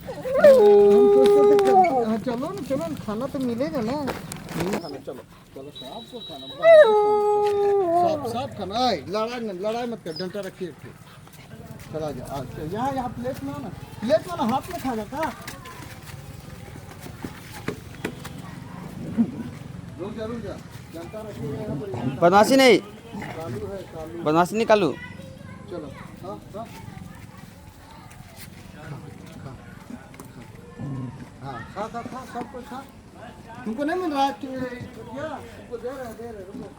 हम सोचते थे हाँ, चलो ना चलो ना, खाना तो मिलेगा ना। नहीं खाना, चलो चलो साफ को खाना, साफ साफ खाना। लड़ाई मत कर, डंडा रखिए। चला जा, यहाँ यहाँ प्लेट में ना, प्लेट में ना, हाथ में खाना का। रुक जा, डंडा रखिए यहाँ पर। बदमाशी नहीं, कालू है कालू। बदमाशी नहीं कालू। चलो हाँ हाँ हाँ, खा खा खा, सब कुछ खा। तुमको नहीं मिल रहा है क्या? तुमको दे रहे रुको।